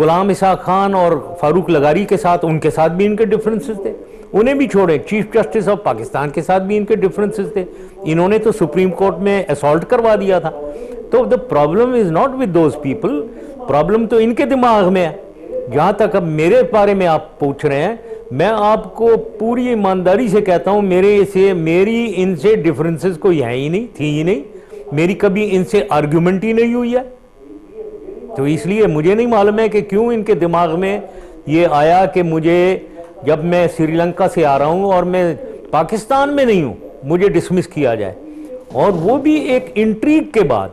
गुलाम Isaac Khan और फारूक लगारी के साथ, उनके साथ भी इनके डिफरेंसेस थे, उन्हें भी छोड़े। चीफ जस्टिस ऑफ पाकिस्तान के साथ भी इनके डिफरेंसेस थे। इन्होंने तो सुप्रीम कोर्ट में असॉल्ट करवा दिया था। तो the problem is not with those people, problem तो इनके दिमाग में है। जहां तक अब मेरे बारे में आप पूछ रहे हैं, मैं आपको पूरी ईमानदारी से कहता हूं, मेरी इनसे डिफरेंसेस कोई है ही नहीं, थी ही नहीं, मेरी कभी इनसे आर्ग्यूमेंट ही नहीं हुई है। तो इसलिए मुझे नहीं मालूम है कि क्यों इनके दिमाग में ये आया कि मुझे, जब मैं श्रीलंका से आ रहा हूं और मैं पाकिस्तान में नहीं हूं, मुझे डिसमिस किया जाए। और वो भी एक इंट्रीग के बाद,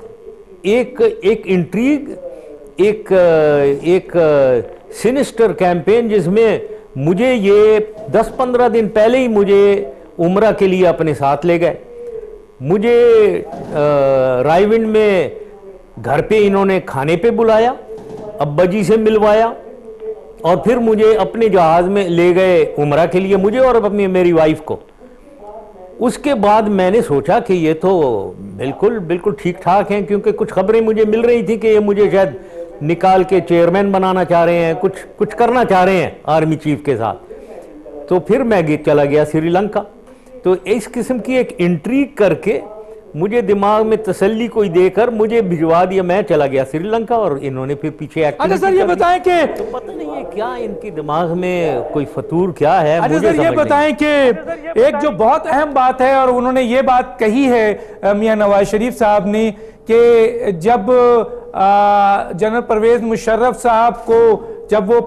एक इंट्रीग, एक सिनिस्टर कैंपेन, जिसमें मुझे ये 10-15 दिन पहले ही मुझे उम्रा के लिए अपने साथ ले गए। मुझे रायविंड में घर पे इन्होंने खाने पे बुलाया, अब्बा जी से मिलवाया, और फिर मुझे अपने जहाज में ले गए उम्रा के लिए, मुझे और अपनी मेरी वाइफ को। उसके बाद मैंने सोचा कि ये तो बिल्कुल ठीक ठाक हैं, क्योंकि कुछ खबरें मुझे मिल रही थी कि ये मुझे शायद निकाल के चेयरमैन बनाना चाह रहे हैं, कुछ करना चाह रहे हैं आर्मी चीफ के साथ। तो फिर मैं चला गया श्रीलंका। तो इस किस्म की एक इंट्रीग करके मुझे दिमाग में तसल्ली कोई देकर मुझे भिजवा दिया, मैं चला गया श्रीलंका, और इन्होंने फिर पीछे अच्छा सर ये बताएं कि तो पता नहीं है क्या इनके दिमाग में कोई फतूर क्या है। अच्छा सर ये बताएं कि एक जो बहुत अहम बात है, और उन्होंने ये बात कही है मियां नवाज शरीफ साहब ने, कि जब जनरल परवेज मुशर्रफ साहब को, जब वो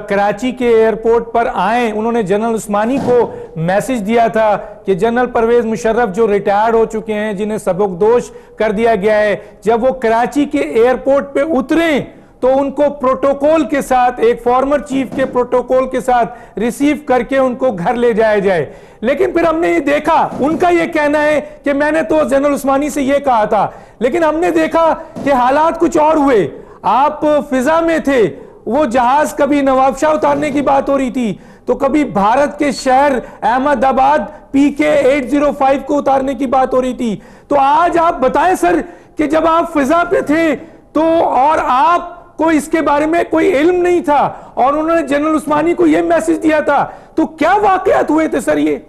कराची के एयरपोर्ट पर आए, उन्होंने जनरल उस्मानी को मैसेज दिया था कि जनरल परवेज मुशर्रफ जो रिटायर्ड हो चुके हैं, जिन्हें सबकदोश कर दिया गया है, जब वो कराची के एयरपोर्ट पे उतरे तो उनको प्रोटोकॉल के साथ, एक फॉर्मर चीफ के प्रोटोकॉल के साथ रिसीव करके उनको घर ले जाया जाए। लेकिन फिर हमने ये देखा, उनका ये कहना है कि मैंने तो जनरल उस्मानी से ये कहा था, लेकिन हमने देखा कि हालात कुछ और हुए। आप फिजा में थे, वो जहाज कभी नवाबशाह उतारने की बात हो रही थी, तो कभी भारत के शहर अहमदाबाद PK 805 को उतारने की बात हो रही थी। तो आज आप बताएं सर कि जब आप फिजा पे थे तो, और आपको इसके बारे में कोई इल्म नहीं था, और उन्होंने जनरल उस्मानी को यह मैसेज दिया था, तो क्या वाकयात हुए थे सर? ये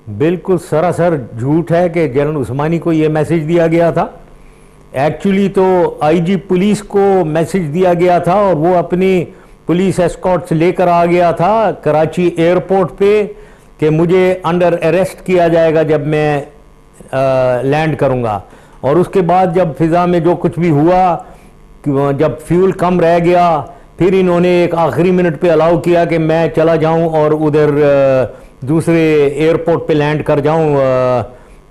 बिल्कुल सरासर झूठ है कि जनरल उस्मानी को यह मैसेज दिया गया था। एक्चुअली तो IG पुलिस को मैसेज दिया गया था, और वो अपनी पुलिस एस्कॉर्ट्स लेकर आ गया था कराची एयरपोर्ट पे कि मुझे अंडर अरेस्ट किया जाएगा जब मैं लैंड करूंगा। और उसके बाद जब फिजा में जो कुछ भी हुआ, जब फ्यूल कम रह गया, फिर इन्होंने एक आखिरी मिनट पे अलाउ किया कि मैं चला जाऊं और उधर दूसरे एयरपोर्ट पे लैंड कर जाऊं।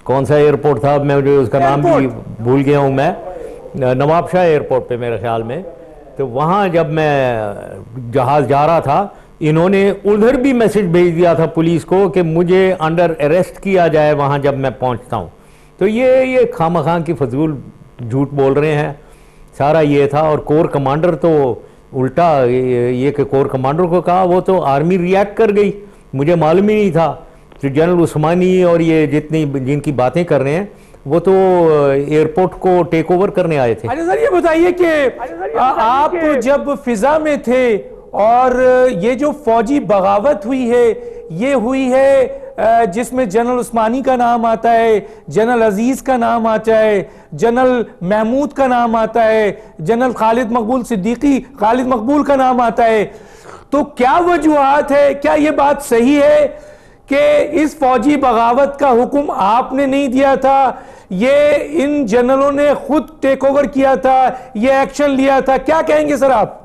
कौन सा एयरपोर्ट था, मैं मुझे उसका नाम भी भूल गया हूं मैं, नवाबशाह एयरपोर्ट पे मेरे ख्याल में। तो वहाँ जब मैं जहाज़ जा रहा था, इन्होंने उधर भी मैसेज भेज दिया था पुलिस को कि मुझे अंडर अरेस्ट किया जाए वहाँ जब मैं पहुँचता हूँ। तो ये खामखा की फजूल झूठ बोल रहे हैं, सारा ये था। और कोर कमांडर तो उल्टा ये कि कोर कमांडर को कहा, वो तो आर्मी रिएक्ट कर गई, मुझे मालूम ही नहीं था। तो जनरल उस्मानी और ये जिनकी बातें कर रहे हैं, वो तो एयरपोर्ट को टेक ओवर करने आए थे। अच्छा सर ये बताइए कि आप जब फिजा में थे, और ये जो फौजी बगावत हुई है, ये हुई है जिसमें जनरल उस्मानी का नाम आता है, जनरल अजीज का नाम आता है, जनरल महमूद का नाम आता है, जनरल खालिद मकबूल का नाम आता है। तो क्या वजूहात है, क्या ये बात सही है कि इस फौजी बगावत का हुक्म आपने नहीं दिया था, ये इन जनरलों ने खुद टेक ओवर किया था, ये एक्शन लिया था? क्या कहेंगे सर आप?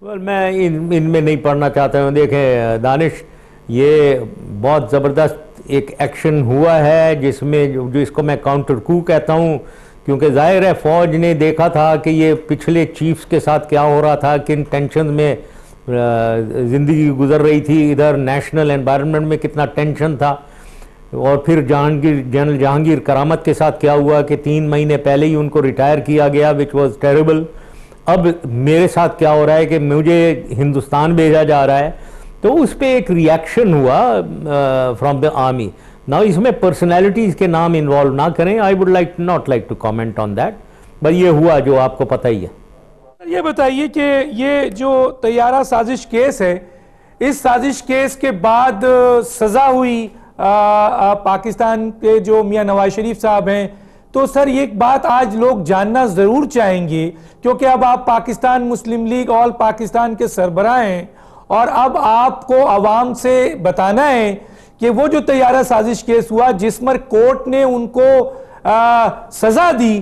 मैं इनमें नहीं पढ़ना चाहता हूँ। देखें दानिश, ये बहुत ज़बरदस्त एक एक्शन हुआ है जिसमें जो इसको मैं काउंटर कू कहता हूँ, क्योंकि जाहिर है फ़ौज ने देखा था कि ये पिछले चीफ्स के साथ क्या हो रहा था, किन टेंशन में ज़िंदगी गुजर रही थी, इधर नेशनल एनवायरनमेंट में कितना टेंशन था। और फिर जनरल जहांगीर करामत के साथ क्या हुआ कि 3 महीने पहले ही उनको रिटायर किया गया, विच वॉज टेरेबल। अब मेरे साथ क्या हो रहा है कि मुझे हिंदुस्तान भेजा जा रहा है, तो उस पर एक रिएक्शन हुआ फ्रॉम द आर्मी। नाउ इसमें पर्सनैलिटीज़ के नाम इन्वॉल्व ना करें, I would not like to comment on that. बस ये हुआ जो आपको पता ही है। ये बताइए कि ये जो तैयारा साजिश केस है, इस साजिश केस के बाद सजा हुई पाकिस्तान के जो मियां नवाज शरीफ साहब हैं, तो सर ये एक बात आज लोग जानना जरूर चाहेंगे, क्योंकि अब आप पाकिस्तान मुस्लिम लीग ऑल पाकिस्तान के सरबराह हैं और अब आपको आवाम से बताना है कि वो जो तैयारा साजिश केस हुआ जिसमें कोर्ट ने उनको सजा दी,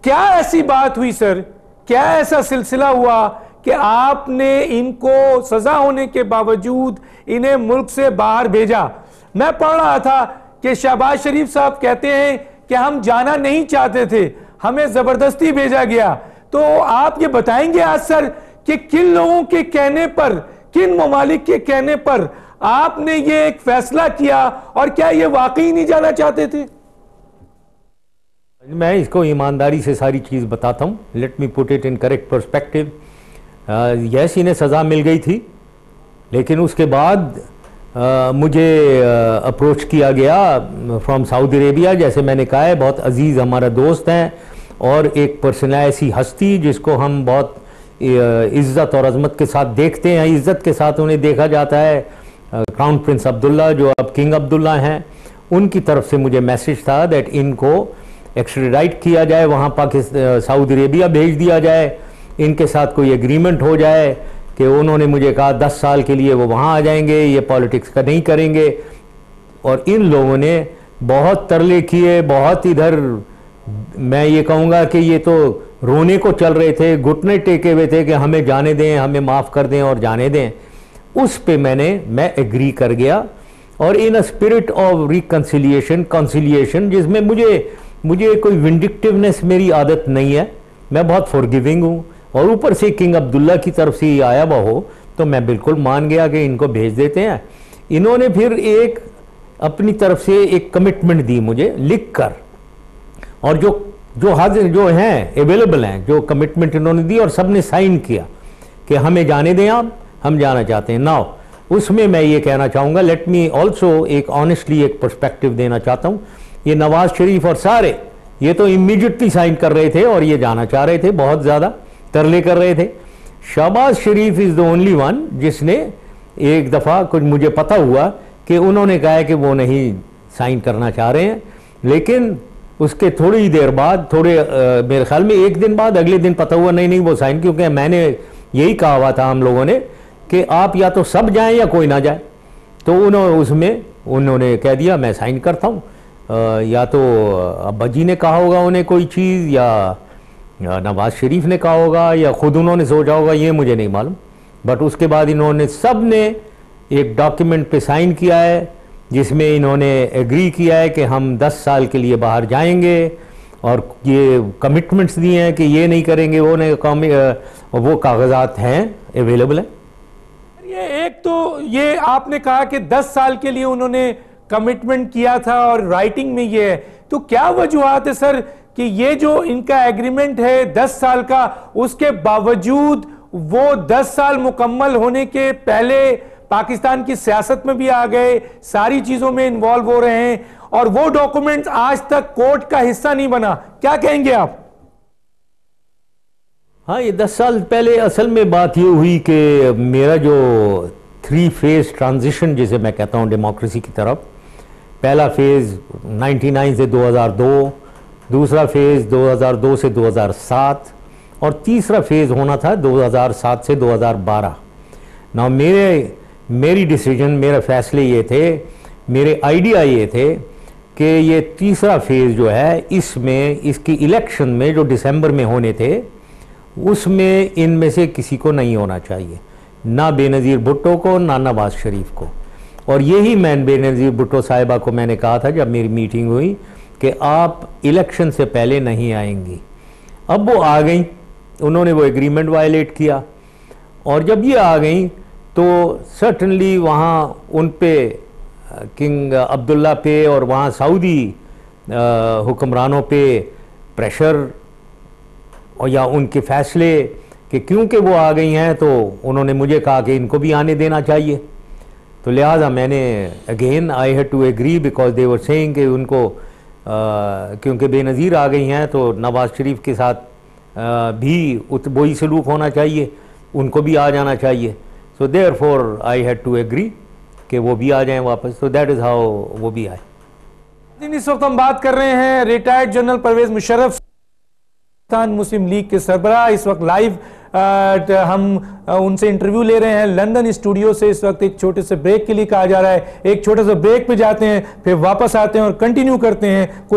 क्या ऐसी बात हुई सर, क्या ऐसा सिलसिला हुआ कि आपने इनको सजा होने के बावजूद इन्हें मुल्क से बाहर भेजा? मैं पढ़ रहा था कि शहबाज शरीफ साहब कहते हैं कि हम जाना नहीं चाहते थे, हमें जबरदस्ती भेजा गया। तो आप ये बताएंगे आज सर कि किन लोगों के कहने पर, किन ममालिक के कहने पर आपने ये एक फैसला किया, और क्या ये वाकई नहीं जाना चाहते थे? मैं इसको ईमानदारी से सारी चीज़ बताता हूँ। Let me put it in correct perspective. Yes, इन्हें सज़ा मिल गई थी, लेकिन उसके बाद मुझे अप्रोच किया गया फ्रॉम सऊदी अरेबिया। जैसे मैंने कहा है, बहुत अजीज़ हमारा दोस्त हैं और एक पर्सन ऐसी हस्ती जिसको हम बहुत इज़्ज़त और अज़मत के साथ देखते हैं, इज़्ज़त के साथ उन्हें देखा जाता है। क्राउन प्रिंस अब्दुल्ला, जो अब किंग अब्दुल्ला हैं, उनकी तरफ से मुझे मैसेज था दैट इनको एक्स्ट्राडाइट किया जाए, वहाँ पाकिस्तान सऊदी अरेबिया भेज दिया जाए, इनके साथ कोई एग्रीमेंट हो जाए। कि उन्होंने मुझे कहा 10 साल के लिए वो वहाँ आ जाएंगे, ये पॉलिटिक्स का नहीं करेंगे। और इन लोगों ने बहुत तरले किए, बहुत इधर मैं ये कहूँगा कि ये तो रोने को चल रहे थे, घुटने टेके हुए थे कि हमें जाने दें, हमें माफ़ कर दें और जाने दें। उस पे मैं एग्री कर गया, और in a spirit of reconciliation, conciliation, जिसमें मुझे कोई विंडिक्टिवनेस मेरी आदत नहीं है, मैं बहुत फॉरगिविंग हूँ, और ऊपर से किंग अब्दुल्ला की तरफ से आया हुआ हो तो मैं बिल्कुल मान गया कि इनको भेज देते हैं। इन्होंने फिर एक अपनी तरफ से एक कमिटमेंट दी मुझे लिख कर, और जो हैं अवेलेबल हैं, जो कमिटमेंट इन्होंने दी और सब ने साइन किया कि हमें जाने दें आप, हम जाना चाहते हैं। नाउ उसमें मैं ये कहना चाहूँगा, लेट मी ऑल्सो एक ऑनेस्टली एक पर्सपेक्टिव देना चाहता हूँ। ये नवाज शरीफ और सारे ये तो इमीडिएटली साइन कर रहे थे और ये जाना चाह रहे थे, बहुत ज़्यादा तरले कर रहे थे। शहबाज शरीफ इज़ द ओनली वन जिसने एक दफ़ा कुछ मुझे पता हुआ कि उन्होंने कहा है कि वो नहीं साइन करना चाह रहे हैं, लेकिन उसके थोड़ी देर बाद, मेरे ख्याल में एक दिन बाद, अगले दिन पता हुआ नहीं वो साइन, क्योंकि मैंने यही कहा हुआ था हम लोगों ने कि आप या तो सब जाएं या कोई ना जाए। तो उन्होंने कह दिया मैं साइन करता हूँ, या तो अब्बा जी ने कहा होगा उन्हें कोई चीज़, या नवाज शरीफ ने कहा होगा, या खुद उन्होंने सोचा होगा, ये मुझे नहीं मालूम। बट उसके बाद इन्होंने सब ने एक डॉक्यूमेंट पे साइन किया है जिसमें इन्होंने एग्री किया है कि हम 10 साल के लिए बाहर जाएंगे, और ये कमिटमेंट्स दिए हैं कि ये नहीं करेंगे, वो नहीं, वो कागजात हैं, अवेलेबल हैं। ये एक तो ये आपने कहा कि 10 साल के लिए उन्होंने कमिटमेंट किया था और राइटिंग में ये है, तो क्या वजूहत है सर कि ये जो इनका एग्रीमेंट है 10 साल का, उसके बावजूद वो 10 साल मुकम्मल होने के पहले पाकिस्तान की सियासत में भी आ गए, सारी चीजों में इन्वॉल्व हो रहे हैं, और वो डॉक्यूमेंट्स आज तक कोर्ट का हिस्सा नहीं बना? क्या कहेंगे आप? हाँ, ये 10 साल पहले असल में बात ये हुई कि मेरा जो 3 फेज ट्रांजिशन जिसे मैं कहता हूँ डेमोक्रेसी की तरफ, पहला फेज 99 से 2002, दूसरा फेज 2002 से 2007, और तीसरा फेज होना था 2007 से 2012। ना मेरी डिसीजन, मेरे फैसले ये थे, मेरे आइडिया ये थे कि ये तीसरा फेज जो है, इसमें इसकी इलेक्शन में जो दिसंबर में होने थे, उसमें इनमें से किसी को नहीं होना चाहिए, ना बेनज़ीर भुट्टो को, ना नवाज शरीफ को। और यही मैं बेनज़ीर भुट्टो साहिबा को मैंने कहा था जब मेरी मीटिंग हुई कि आप इलेक्शन से पहले नहीं आएंगी। अब वो आ गई, उन्होंने वो एग्रीमेंट वायलेट किया, और जब ये आ गई तो सर्टनली वहाँ उन पे किंग अब्दुल्ला पे और वहाँ सऊदी हुक्मरानों पे प्रेशर, और या उनके फैसले कि क्योंकि वो आ गई हैं तो उन्होंने मुझे कहा कि इनको भी आने देना चाहिए। तो लिहाजा मैंने again I had to agree, because they were saying कि उनको क्योंकि बेनज़ीर आ गई हैं तो नवाज़ शरीफ के साथ भी वही सलूक होना चाहिए, उनको भी आ जाना चाहिए। So therefore I had to agree कि वो भी आ जाएं वापस। तो दैट इज़ हाउ वो भी आए। इस वक्त हम बात कर रहे हैं रिटायर्ड जनरल परवेज मुशर्रफ, मुस्लिम लीग के सरबराह। इस वक्त लाइव हम उनसे इंटरव्यू ले रहे हैं लंदन स्टूडियो से। इस वक्त एक छोटे से ब्रेक के लिए कहा जा रहा है, एक छोटे से ब्रेक पे जाते हैं, फिर वापस आते हैं और कंटिन्यू करते हैं।